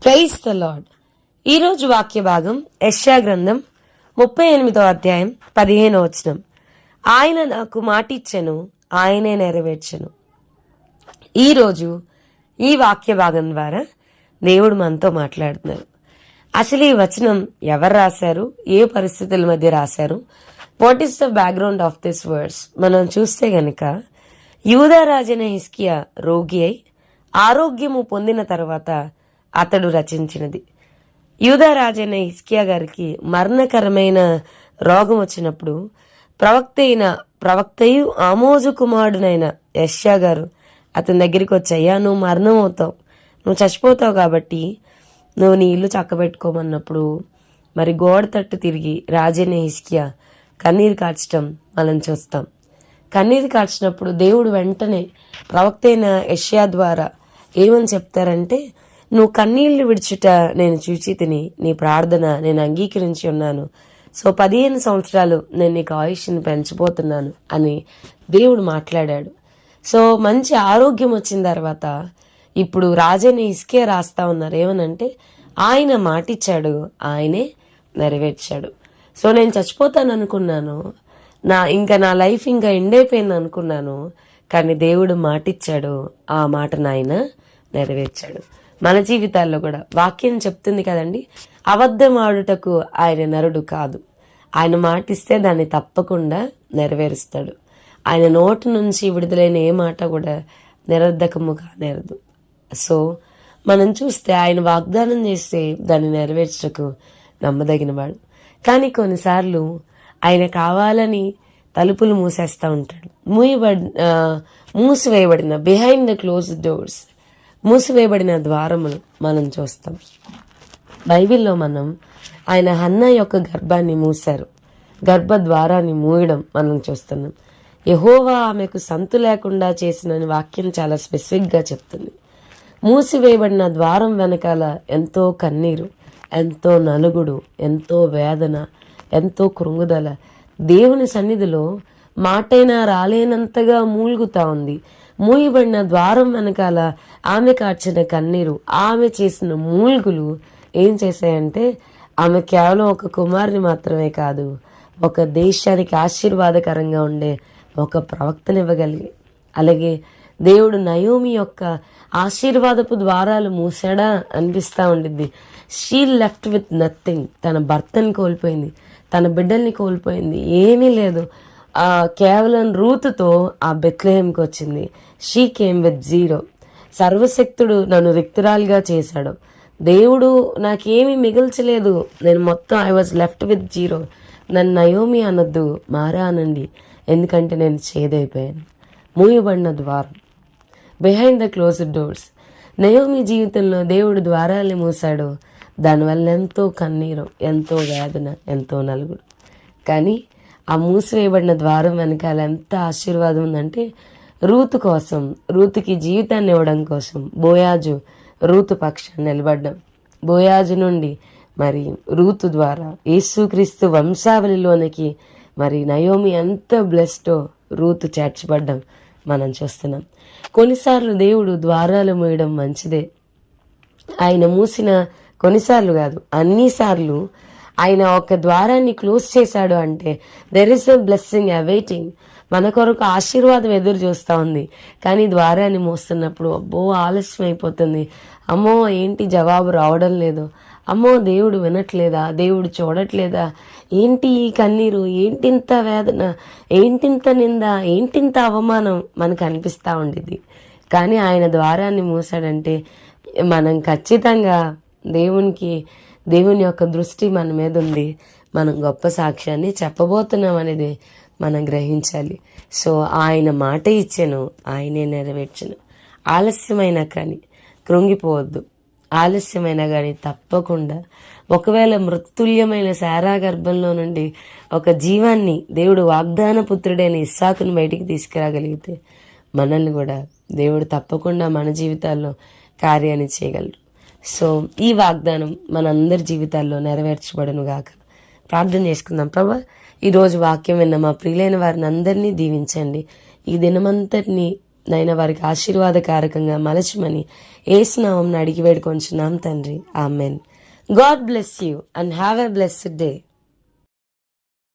Praise the lord. ఈరోజు వాక్య భాగం యెషయా గ్రంథం 38వ అధ్యాయం 15వ వచనం. ఆయన నాకు మాటిచ్చెను, ఆయనే నెరవేర్చెను. ఈరోజు ఈ వాక్య భాగం ద్వారా దేవుడు మనతో మాట్లాడుతున్నారు. అసలు ఈ వచనం ఎవరు రాశారు, ఏ పరిస్థితుల మధ్య రాశారు, what is the background of this words మనం చూస్తే గనక, యూదా రాజైన హిజ్కియా రోగి అయి ఆరోగ్యము పొందిన తర్వాత అతడు రచించినది. యూదా రాజైన హిజ్కియా గారికి మరణకరమైన రోగం వచ్చినప్పుడు ప్రవక్తయు ఆమోజు కుమారుడునైన యెషయా గారు అతని దగ్గరికి వచ్చాయ్యా, నువ్వు మరణం అవుతావు, నువ్వు చచ్చిపోతావు, కాబట్టి నువ్వు నీ ఇల్లు చక్కబెట్టుకోమన్నప్పుడు మరి గోడ తట్టు తిరిగి రాజైన హిజ్కియా కన్నీరు కార్చడం మనం చూస్తాం. కన్నీరు కార్చినప్పుడు దేవుడు వెంటనే ప్రవక్త అయిన యెషయా ద్వారా ఏమని చెప్తారంటే, నువ్వు కన్నీళ్లు విడుచుట నేను చూచి తిని, నీ ప్రార్థన నేను అంగీకరించి ఉన్నాను. సో 15 సంవత్సరాలు నేను నీకు ఆయుష్ని పెంచబోతున్నాను అని దేవుడు మాట్లాడాడు. సో మంచి ఆరోగ్యం వచ్చిన తర్వాత ఇప్పుడు రాజైన హిజ్కియా రాస్తా ఉన్నారు ఏమనంటే, ఆయన మాటిచ్చాడు, ఆయనే నెరవేర్చాడు. సో నేను చచ్చిపోతాను అనుకున్నాను, నా లైఫ్ ఇంకా ఎండ్ అయిపోయింది అనుకున్నాను, కానీ దేవుడు మాటిచ్చాడు, ఆ మాటను ఆయన నెరవేర్చాడు. మన జీవితాల్లో కూడా వాక్యం చెప్తుంది కదండి, అబద్ధం ఆడుటకు ఆయన నరుడు కాదు, ఆయన మాటిస్తే దాన్ని తప్పకుండా నెరవేరుస్తాడు. ఆయన నోటి నుంచి విడుదలైన ఏ మాట కూడా నిరర్ధకము కానేరదు. సో మనం చూస్తే ఆయన వాగ్దానం చేస్తే దాన్ని నెరవేర్చటకు నమ్మదగినవాడు. కానీ కొన్నిసార్లు ఆయన కావాలని తలుపులు మూసేస్తూ ఉంటాడు. మూసివేయబడిన బిహైండ్ ద క్లోజ్డ్ డోర్స్, మూసివేయబడిన ద్వారములు మనం చూస్తాం. బైబిల్లో మనం ఆయన హన్నా యొక్క గర్భాన్ని మూశారు, గర్భ ద్వారాన్ని మూయడం మనం చూస్తున్నాం. యెహోవా ఆమెకు సంతు లేకుండా చేసిన వాక్యం చాలా స్పెసిఫిక్గా చెప్తుంది. మూసివేయబడిన ద్వారం వెనకాల ఎంతో కన్నీరు, ఎంతో నలుగుడు, ఎంతో వేదన, ఎంతో కృంగుదల. దేవుని సన్నిధిలో మాటైనా రాలేనంతగా మూలుగుతా ఉంది. మూయబడిన ద్వారం వెనకాల ఆమె కార్చిన కన్నీరు, ఆమె చేసిన మూల్గులు ఏం చేశాయంటే, ఆమె కేవలం ఒక కుమారుని మాత్రమే కాదు, ఒక దేశానికి ఆశీర్వాదకరంగా ఉండే ఒక ప్రవక్తనివ్వగలిగి. అలాగే దేవుడు నయోమి యొక్క ఆశీర్వాదపు ద్వారాలు మూసాడా అనిపిస్తూ ఉండిద్ది. She left with nothing. తన భర్తని కోల్పోయింది, తన బిడ్డల్ని కోల్పోయింది, ఏమీ లేదు. కేవలం రూతుతో ఆ బెత్లెహేంకి వచ్చింది. She came with zero. సర్వశక్తుడు నన్ను రిక్తురాలుగా చేశాడు, దేవుడు నాకేమీ మిగల్చలేదు, నేను మొత్తం I was left with zero. నన్ను నయోమి అనొద్దు, మారా అనండి, ఎందుకంటే నేను చేదైపోయాను. మూయబడిన ద్వారం, behind the closed doors. Naomi జీవితంలో దేవుడు ద్వారాల్ని మూసాడు, దానివల్ల ఎంతో కన్నీరు, ఎంతో వేదన, ఎంతో నలుగుడు. కానీ ఆ మూసివేయబడిన ద్వారం వెనకాల ఎంత ఆశీర్వాదం ఉందంటే, రూతు కోసం, రూతుకి జీవితాన్ని ఇవ్వడం కోసం బోయాజు రూతు పక్షాన్ని నిలబడ్డం. బోయాజు నుండి మరి రూతు ద్వారా యేసుక్రీస్తు వంశావళిలోనికి మరి నయోమి ఎంత బ్లెస్డో రూతు చేర్చబడ్డం మనం చూస్తున్నాం. కొన్నిసార్లు దేవుడు ద్వారాలు మూయడం మంచిదే. ఆయన మూసిన, కొన్నిసార్లు కాదు అన్నిసార్లు ఆయన ఒక ద్వారాన్ని క్లోజ్ చేశాడు అంటే there is a blessing awaiting. మన కొరకు ఆశీర్వాదం ఎదురు చూస్తూ ఉంది. కానీ ద్వారాన్ని మోస్తున్నప్పుడు అబ్బో ఆలస్యం అయిపోతుంది, అమ్మో ఏంటి జవాబు రావడం లేదు, అమ్మో దేవుడు వినట్లేదా, దేవుడు చూడట్లేదా, ఏంటి ఈ కన్నీరు, ఏంటింత వేదన, ఏంటింత నింద, ఏంటింత అవమానం మనకు అనిపిస్తూ ఉండిద్ది. కానీ ఆయన ద్వారాన్ని మూసాడంటే మనం ఖచ్చితంగా దేవుని యొక్క దృష్టి మన మీద ఉంది, మనం గొప్ప సాక్ష్యాన్ని చెప్పబోతున్నాం అనేది మనం గ్రహించాలి. సో ఆయన మాట ఇచ్చెను, ఆయనే నెరవేర్చెను. ఆలస్యమైనా కానీ కృంగిపోవద్దు, ఆలస్యమైనా కానీ తప్పకుండా. ఒకవేళ మృతుల్యమైన శారా గర్భంలో నుండి ఒక జీవాన్ని దేవుడు వాగ్దాన పుత్రుడైన ఇస్సాకును బయటికి తీసుకురాగలిగితే మనల్ని కూడా దేవుడు తప్పకుండా మన జీవితాల్లో కార్యాన్ని చేయగలరు. సో ఈ వాగ్దానం మనందరి జీవితాల్లో నెరవేర్చబడను గాక. ప్రార్థన చేసుకుందాం. ప్రభా, ఈరోజు వాక్యం విన్న మా ప్రియులైన వారిని అందరినీ దీవించండి. ఈ దినమంతటినీ నైనా వారికి ఆశీర్వాదకారకంగా మలచమని యేసునామమున అడిగి వేడుకొంచున్నాం తండ్రి. Amen. God bless you and have a blessed day.